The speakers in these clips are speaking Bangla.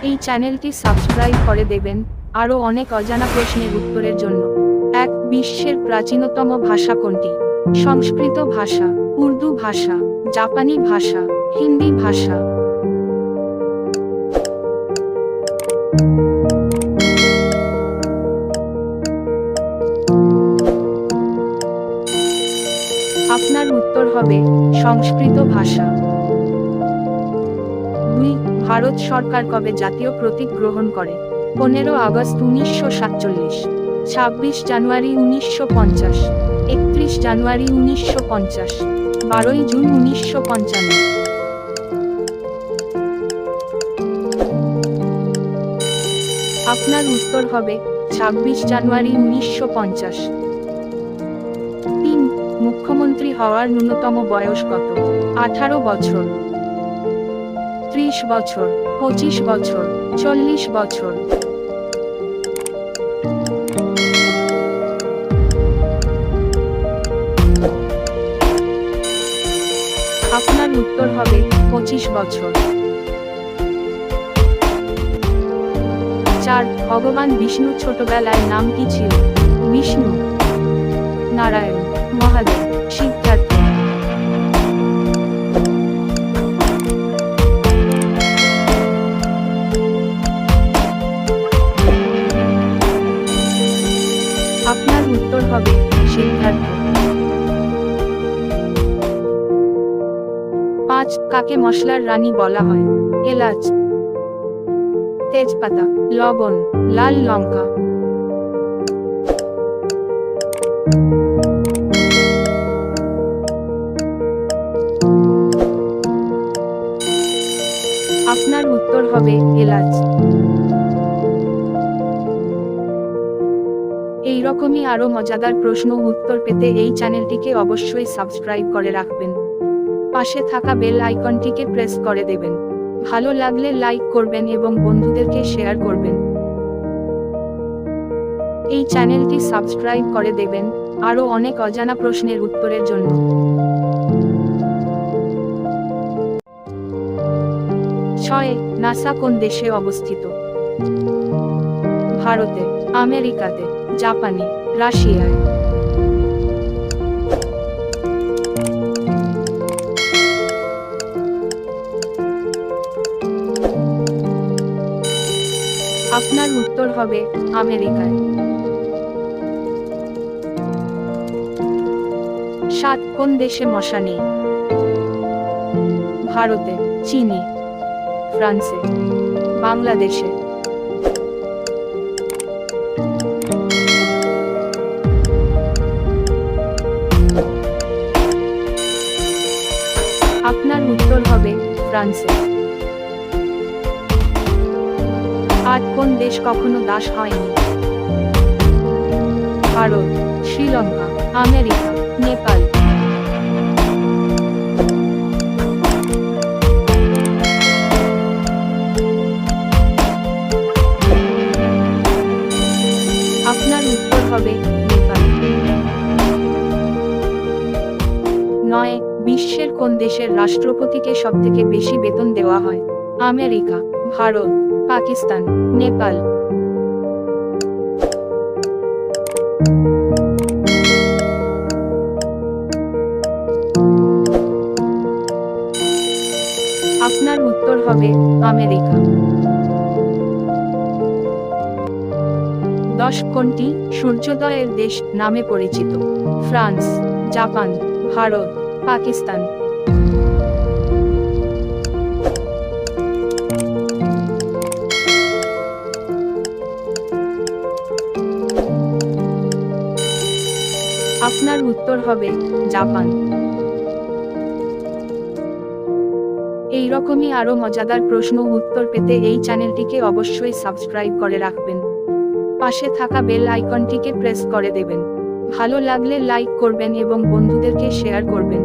এই চ্যানেলটি সাবস্ক্রাইব করে দেবেন আরও অনেক অজানা প্রশ্নের উত্তরের জন্য। এক, বিশ্বের প্রাচীনতম ভাষা কোনটি? সংস্কৃত ভাষা, উর্দু ভাষা, জাপানি ভাষা, হিন্দি ভাষা। আপনার উত্তর হবে সংস্কৃত ভাষা। 2, ভারত সরকার কবে জাতীয় প্রতীক গ্রহণ করে? 15 আগস্ট 1947, 26 জানুয়ারি 1950, 31 জানুয়ারি 1950, 12 জুন 1955। আপনার উত্তর হবে 26 জানুয়ারি 1950। 3, মুখ্যমন্ত্রী হওয়ার ন্যূনতম বয়স কত? 18 বছর, 30 বছর, 25 বছর, 40 বছর। আপনার উত্তর হবে 25 বছর। 4, ভগবান বিষ্ণু ছোটবেলায় নাম কি ছিল? বিষ্ণু, নারায়ণ, মহাদেব, সিদ্ধার্থ। আপনার উত্তর হবে সিদ্ধার্থ। 5, কাকে মশলার রানী বলা হয়? এলাচ, তেজপাতা, লবণ, লাল লঙ্কা। আপনার উত্তর হবে এলাচ। এই রকমই আরো মজাদার প্রশ্ন উত্তর পেতে এই চ্যানেলটিকে অবশ্যই সাবস্ক্রাইব করে রাখবেন। পাশে থাকা বেল আইকনটিকে প্রেস করে দেবেন। ভালো লাগলে লাইক করবেন এবং বন্ধুদেরকে শেয়ার করবেন। এই চ্যানেলটি সাবস্ক্রাইব করে দেবেন আরো অনেক অজানা প্রশ্নের উত্তরের জন্য। 6, নাসা কোন দেশে অবস্থিত? ভারতে, আমেরিকাতে, জাপানে, রাশিয়ায়। আপনার উত্তর হবে আমেরিকায়। 7, কোন দেশে মশা নেই? ভারতে, চীনে, ফ্রান্সে, বাংলাদেশে। আপনার উত্তর হবে ফ্রান্সে। 8, কোন দেশ কখনো দাস হয়নি? ভারত, শ্রীলঙ্কা, আমেরিকা, নেপাল। আপনার উত্তর হবে নেপাল। 9, বিশ্বের কোন দেশের রাষ্ট্রপতিকে সবথেকে বেশি বেতন দেওয়া হয়? আমেরিকা, ভারত, পাকিস্তান, নেপাল। আপনার উত্তর হবে আমেরিকা। 10, কোনটি সূর্যোদয়ের দেশ নামে পরিচিত? France, Japan, Bharat, Pakistan. আপনার উত্তর হবে জাপান। এই রকমই আরো মজাদার প্রশ্ন উত্তর পেতে এই চ্যানেলটিকে অবশ্যই সাবস্ক্রাইব করে রাখবেন। পাশে থাকা বেল আইকনটিকে প্রেস করে দেবেন। ভালো লাগলে লাইক করবেন এবং বন্ধুদেরকে শেয়ার করবেন।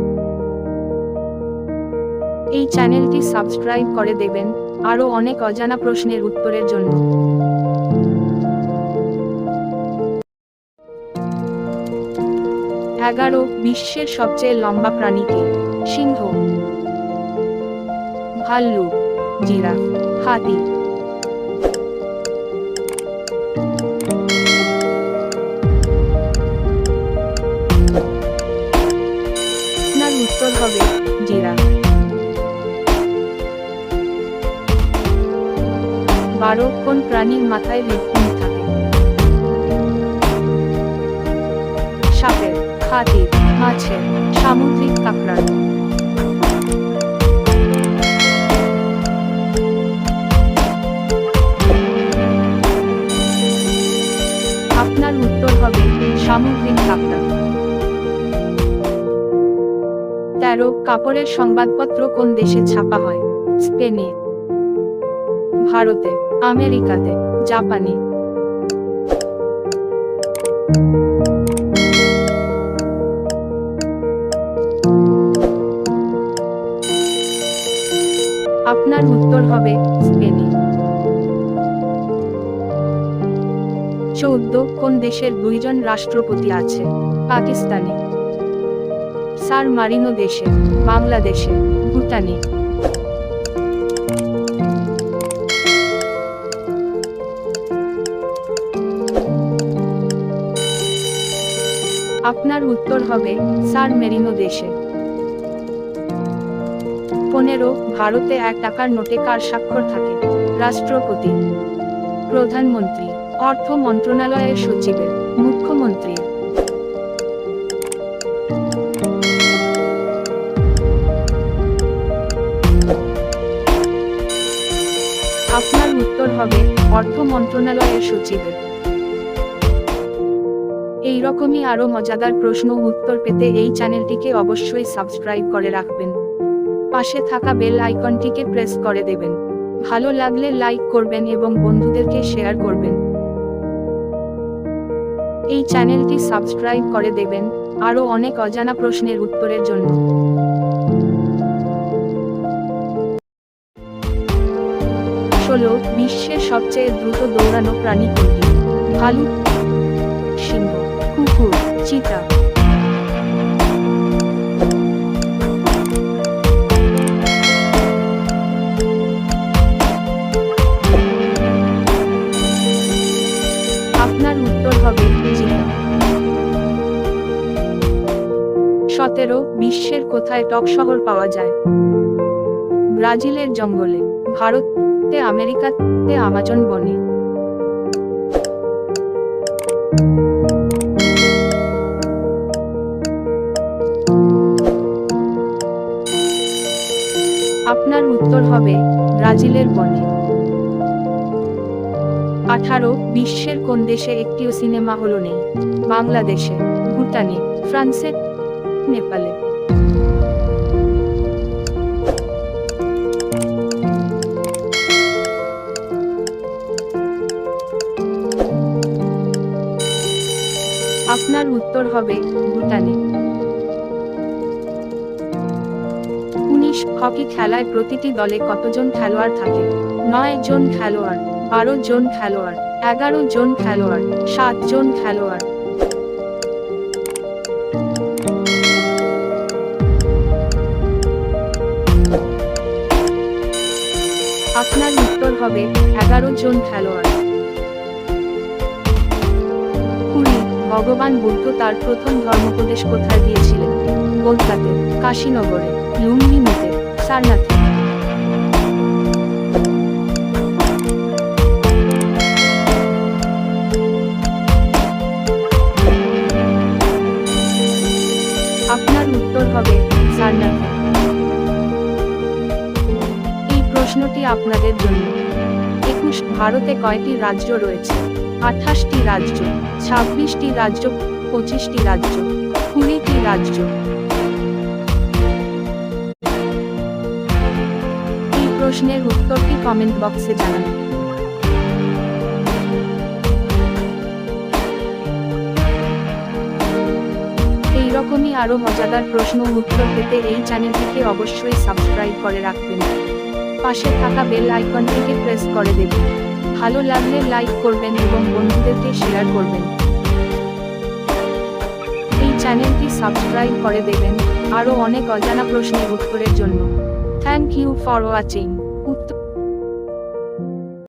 এই চ্যানেলটি সাবস্ক্রাইব করে দেবেন আরো অনেক অজানা প্রশ্নের উত্তরের জন্য। 11, বিশ্বের সবচেয়ে লম্বা প্রাণী কে? সিংহ, ভাল্লুক, জিরাফ, হাতি। 12 কোন প্রাণীর মাথায় হৃৎপিণ্ড থাকে? সাপের, হাতির, মাছের, সামুদ্রিক কাঁকড়ার। আপনার উত্তর হবে সামুদ্রিক কাঁকড়া। 13 কাপড়ের সংবাদপত্র কোন দেশে ছাপা হয়? স্পেনে, ভারতে, আমেরিকাতে, জাপানে। আপনার উত্তর হবে স্পেনে। 14 কোন দেশের 2 জন রাষ্ট্রপতি আছে? পাকিস্তানে, সান মারিনো দেশে, বাংলাদেশে, ভুটানে। আপনার উত্তর হবে সান মেরিনো দেশে। 15 ভারতে 1 টাকার নোটে কার স্বাক্ষর থাকে? রাষ্ট্রপতি, প্রধানমন্ত্রী, অর্থ মন্ত্রণালয়ের সচিবের, মুখ্যমন্ত্রীর। আপনার উত্তর হবে অর্থ মন্ত্রণালয়ের সচিবের। এই রকমই আরো মজাদার প্রশ্ন উত্তর পেতে এই চ্যানেলটিকে অবশ্যই সাবস্ক্রাইব করে রাখবেন। পাশে থাকা বেল আইকনটিকে প্রেস করে দেবেন। ভালো লাগলে লাইক করবেন এবং বন্ধুদেরকে শেয়ার করবেন। এই চ্যানেলটি সাবস্ক্রাইব করে দেবেন আরো অনেক অজানা প্রশ্নের উত্তরের জন্য। বিশ্বের সবচেয়ে দ্রুত দৌড়ানো প্রাণী কোনটি? ভালুক, সিংহ, কুকুর, চিতা। আপনার উত্তর হবে চিতা। 17 বিশ্বের কোথায় টক শহর পাওয়া যায়? ব্রাজিলের জঙ্গলে, ভারতে, আমেরিকাতে, আমাজন বনে। আপনার উত্তর হবে ব্রাজিলের বনে। 18 বিশ্বের কোন দেশে একটিও সিনেমা হল নেই? বাংলাদেশে, ভুটানে, ফ্রান্সে, নেপালে। আপনার উত্তর হবে ভুটানে। 19 হকি খেলায় প্রতিটি দলে কতজন খেলোয়াড় থাকে? 9 জন খেলোয়াড়, 12 জন খেলোয়াড়, 11 জন খেলোয়াড়, 7 জন খেলোয়াড়। আপনার উত্তর হবে 11 জন খেলোয়াড়। 20 ভগবান বুদ্ধ তার প্রথম ধর্মোপদেশ কোথায় দিয়েছিলেন? কলকাতায়, কাশীনগরে, লুম্বিনীতে, সারনাথে। আপনার উত্তর হবে সারনাথে। এই প্রশ্নটি আপনাদের জন্য। 21 ভারতে কয়টি রাজ্য রয়েছে? 28টি রাজ্য, 26টি রাজ্য, 25টি রাজ্য, 20টি রাজ্য। এই প্রশ্নের উত্তরটি কমেন্ট বক্সে জানান। এইরকমই আরো মজাদার প্রশ্ন উত্তর পেতে এই চ্যানেলটিকে অবশ্যই সাবস্ক্রাইব করে রাখবেন। পাশে থাকা বেল আইকনটিকে প্রেস করে দেবেন। ভালো লাগলে লাইক করবেন এবং বন্ধুদেরকে শেয়ার করবেন। এই চ্যানেলটি সাবস্ক্রাইব করে দেবেন আরো অনেক অজানা প্রশ্নের উত্তরের জন্য। Thank you for watching.